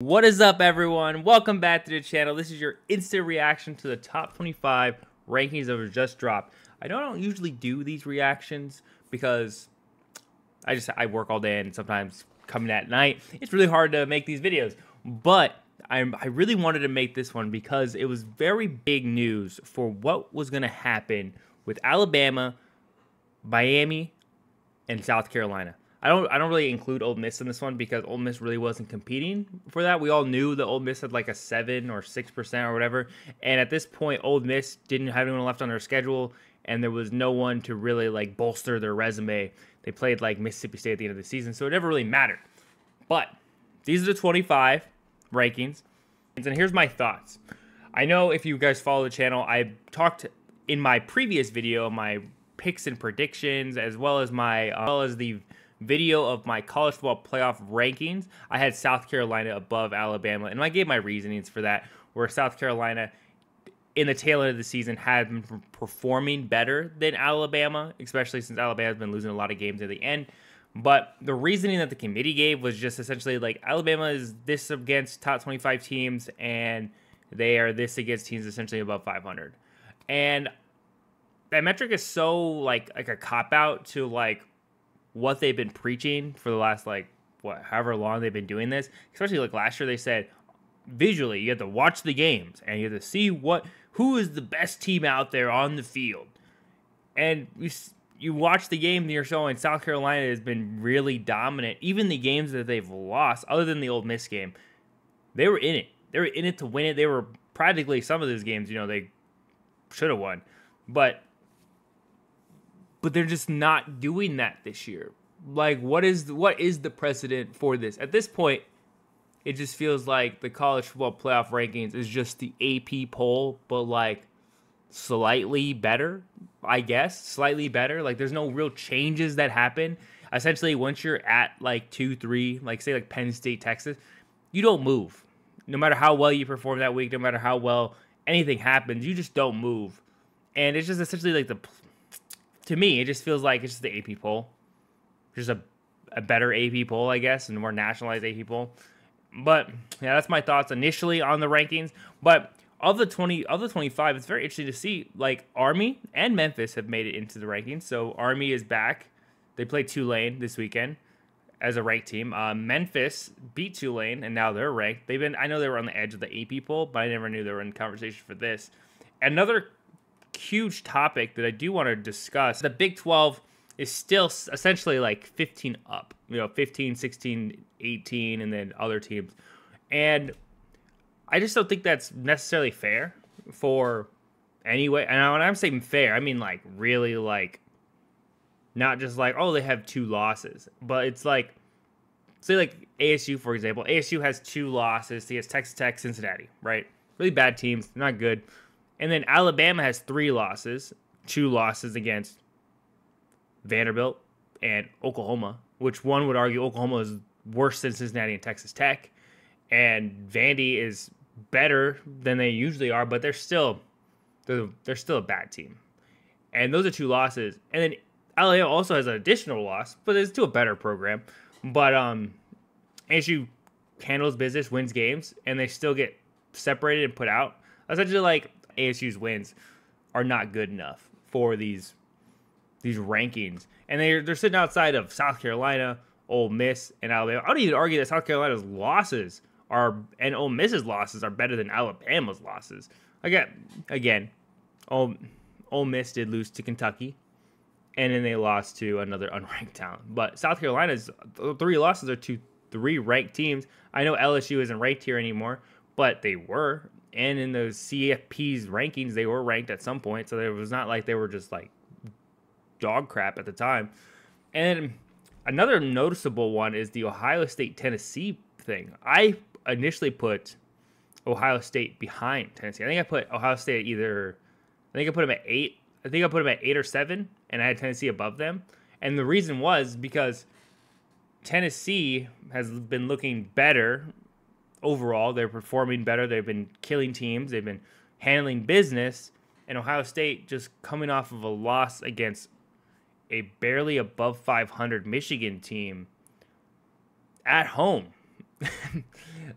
What is up, everyone? Welcome back to the channel. This is your instant reaction to the top 25 rankings that were just dropped. I don't usually do these reactions because I work all day and sometimes coming at night, it's really hard to make these videos. But I really wanted to make this one because it was very big news for what was going to happen with Alabama, Miami, and South Carolina. I don't really include Ole Miss in this one because Ole Miss really wasn't competing for that. We all knew that Ole Miss had like a 7 or 6% or whatever. And at this point, Ole Miss didn't have anyone left on their schedule, and there was no one to really like bolster their resume. They played like Mississippi State at the end of the season, so it never really mattered. But these are the 25 rankings, and here's my thoughts. I know if you guys follow the channel, I talked in my previous video, my picks and predictions, as well as the video of my college football playoff rankings. I had South Carolina above Alabama, and I gave my reasonings for that, where South Carolina in the tail end of the season had been performing better than Alabama, especially since Alabama has been losing a lot of games at the end. But the reasoning that the committee gave was just essentially like Alabama is this against top 25 teams, and they are this against teams essentially above 500. And that metric is so like a cop-out to like what they've been preaching for the last however long they've been doing this. Especially like last year, they said visually you have to watch the games and you have to see who is the best team out there on the field. And you watch the game, and you're showing South Carolina has been really dominant. Even the games that they've lost, other than the Ole Miss game, they were in it. They were in it to win it. They were practically, some of those games, they should have won, but they're just not doing that this year. Like, what is the precedent for this? At this point, it just feels like the college football playoff rankings is just the AP poll, but like slightly better, I guess. Slightly better. Like, there's no real changes that happen. Essentially, once you're at like 2-3, like say like Penn State, Texas, you don't move. No matter how well you perform that week, no matter how well anything happens, you just don't move. And it's just essentially like to me, it just feels like it's just the AP poll. Just a better AP poll, I guess, and a more nationalized AP poll. But yeah, that's my thoughts initially on the rankings. But of the 25, it's very interesting to see like Army and Memphis have made it into the rankings. So Army is back. They played Tulane this weekend as a ranked team. Memphis beat Tulane, and now they're ranked. I know they were on the edge of the AP poll, but I never knew they were in conversation for this. Another huge topic that I do want to discuss, the Big 12 is still essentially like 15 up, 15, 16, 18, and then other teams. And I just don't think that's necessarily fair for anyway. And when I'm saying fair, I mean like really like not just like, oh, they have 2 losses, but it's like, say like ASU, for example. ASU has 2 losses against Texas Tech, Cincinnati, right? Really bad teams, not good. And then Alabama has 3 losses, 2 losses against Vanderbilt and Oklahoma, which one would argue Oklahoma is worse than Cincinnati and Texas Tech. And Vandy is better than they usually are, but they're still a bad team. And those are 2 losses. And then Alabama also has an additional loss, but it's to a better program. But ASU handles business, wins games, and they still get separated and put out. Essentially, like, ASU's wins are not good enough for these rankings, and they're sitting outside of South Carolina, Ole Miss, and Alabama. I would even argue that South Carolina's losses and Ole Miss's losses are better than Alabama's losses. Again, Ole Miss did lose to Kentucky, and then they lost to another unranked talent. But South Carolina's 3 losses are to 3 ranked teams. I know LSU isn't ranked here anymore, but they were. And in the CFP's rankings, they were ranked at some point. So it was not like they were just like dog crap at the time. And another noticeable one is the Ohio State-Tennessee thing. I initially put Ohio State behind Tennessee. I think I put Ohio State I put them at 8. I think I put them at 8 or 7, and I had Tennessee above them. And the reason was because Tennessee has been looking better overall. They're performing better. They've been killing teams. They've been handling business. And Ohio State just coming off of a loss against a barely above 500 Michigan team at home.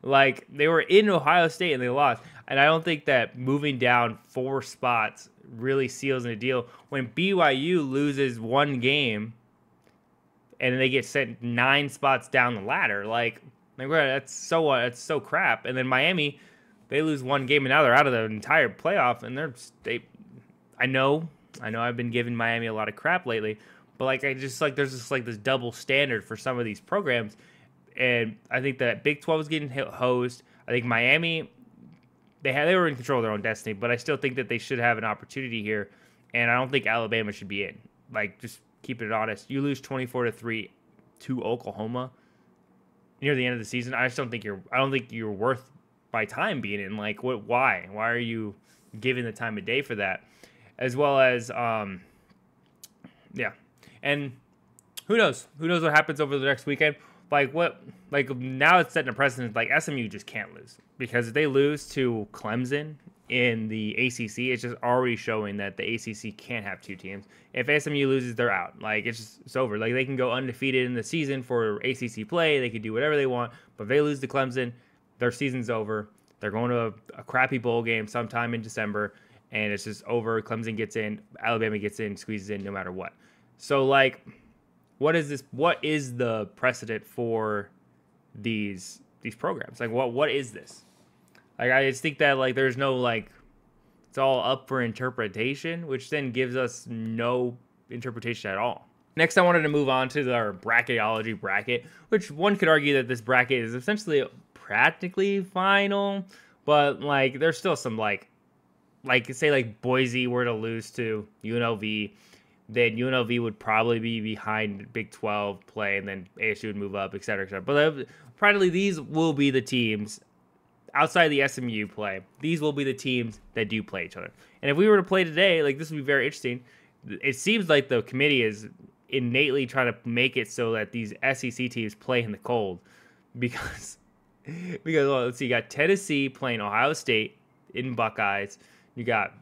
Like, they were in Ohio State and they lost. And I don't think that moving down 4 spots really seals in a deal. When BYU loses 1 game and then they get sent 9 spots down the ladder, that's so crap. And then Miami, they lose 1 game and now they're out of the entire playoff. And I know I've been giving Miami a lot of crap lately, but there's just this double standard for some of these programs. And I think that Big 12 is getting hosed. I think Miami, they were in control of their own destiny, but I still think that they should have an opportunity here. And I don't think Alabama should be in. Just keep it honest. You lose 24-3 to Oklahoma near the end of the season. I don't think you're worth my time being in. Why? Why are you giving the time of day for that? As well as, yeah. And who knows? Who knows what happens over the next weekend? Now it's setting a precedent. SMU just can't lose, because if they lose to Clemson in the ACC, it's just already showing that the ACC can't have 2 teams. If SMU loses, they're out. It's over. They can go undefeated in the season for ACC play. They can do whatever they want. But if they lose to Clemson, their season's over. They're going to a crappy bowl game sometime in December, and it's just over. Clemson gets in, Alabama gets in, squeezes in no matter what. So, what is this? What is the precedent for these programs? What is this? I just think that there's no it's all up for interpretation, which then gives us no interpretation at all. Next, I wanted to move on to our bracketology bracket, which one could argue that this bracket is essentially practically final, but there's still some say Boise were to lose to UNLV, then UNLV would probably be behind Big 12 play, and then ASU would move up, et cetera, et cetera. But practically, these will be the teams outside the SMU play. These will be the teams that do play each other. And if we were to play today, this would be very interesting. It seems like the committee is innately trying to make it so that these SEC teams play in the cold, because let's see, you got Tennessee playing Ohio State in Buckeyes. You got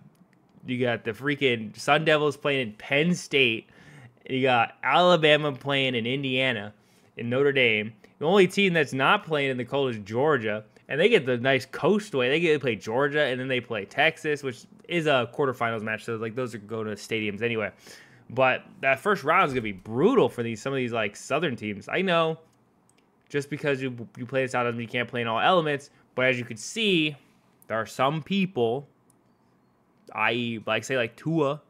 the freaking Sun Devils playing in Penn State. You got Alabama playing in Indiana, in Notre Dame. The only team that's not playing in the cold is Georgia, and they get the nice coast way. They get to play Georgia, and then they play Texas, which is a quarterfinals match. So those are going to stadiums anyway. But that first round is going to be brutal for some of these southern teams. I know, just because you play this out doesn't mean you can't play in all elements. But as you can see, there are some people, i.e., Tua,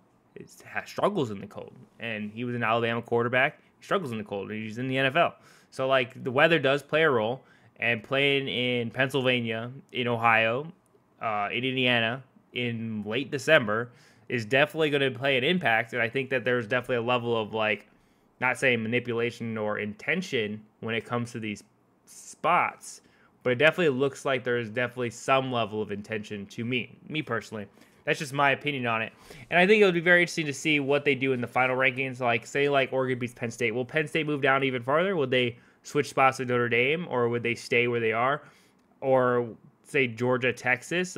struggles in the cold. And he was an Alabama quarterback. He struggles in the cold. And he's in the NFL. So, the weather does play a role. And playing in Pennsylvania, in Ohio, in Indiana, in late December is definitely going to play an impact. And I think that there's definitely a level of, not saying manipulation or intention when it comes to these spots. But it definitely looks like there's definitely some level of intention to me personally. That's just my opinion on it. And I think it would be very interesting to see what they do in the final rankings. Say Oregon beats Penn State. Will Penn State move down even farther? Would they switch spots with Notre Dame, or would they stay where they are? Or say Georgia, Texas,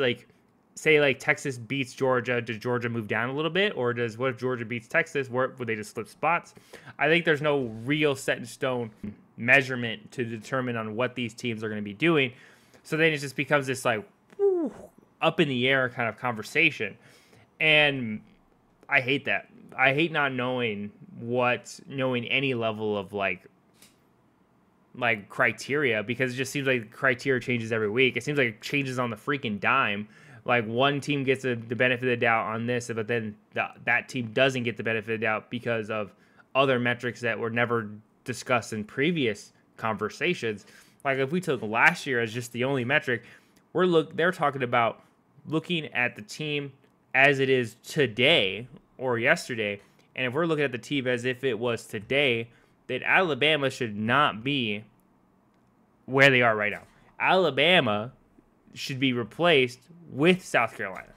say Texas beats Georgia, does Georgia move down a little bit? Or what if Georgia beats Texas? Would they just flip spots? I think there's no real set in stone measurement to determine on what these teams are going to be doing. So then it just becomes this up in the air kind of conversation. And I hate that. I hate not knowing any level of criteria, because it just seems like criteria changes every week. It seems like it changes on the freaking dime. One team gets the benefit of the doubt on this, but then that team doesn't get the benefit of the doubt because of other metrics that were never discussed in previous conversations. If we took last year as just the only metric, they're talking about looking at the team as it is today or yesterday. And if we're looking at the team as if it was today, that Alabama should not be where they are right now. Alabama should be replaced with South Carolina.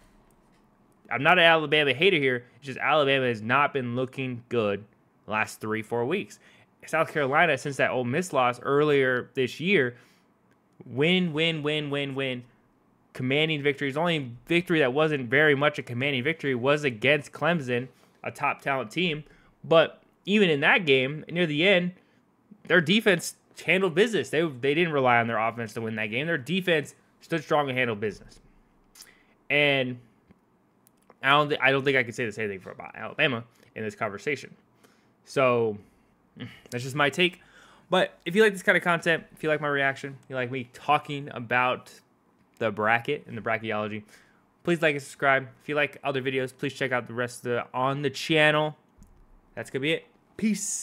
I'm not an Alabama hater here. It's just Alabama has not been looking good the last 3-4 weeks. South Carolina, since that Ole Miss loss earlier this year, win. Commanding victories. The only victory that wasn't very much a commanding victory was against Clemson, a top talent team. But even in that game, near the end, their defense handled business. They didn't rely on their offense to win that game. Their defense stood strong and handled business. And I don't think I could say the same thing about Alabama in this conversation. So that's just my take. But if you like this kind of content, if you like my reaction, if you like me talking about the bracket and the bracketology, please like and subscribe. If you like other videos, please check out the rest of on the channel. That's going to be it. Peace.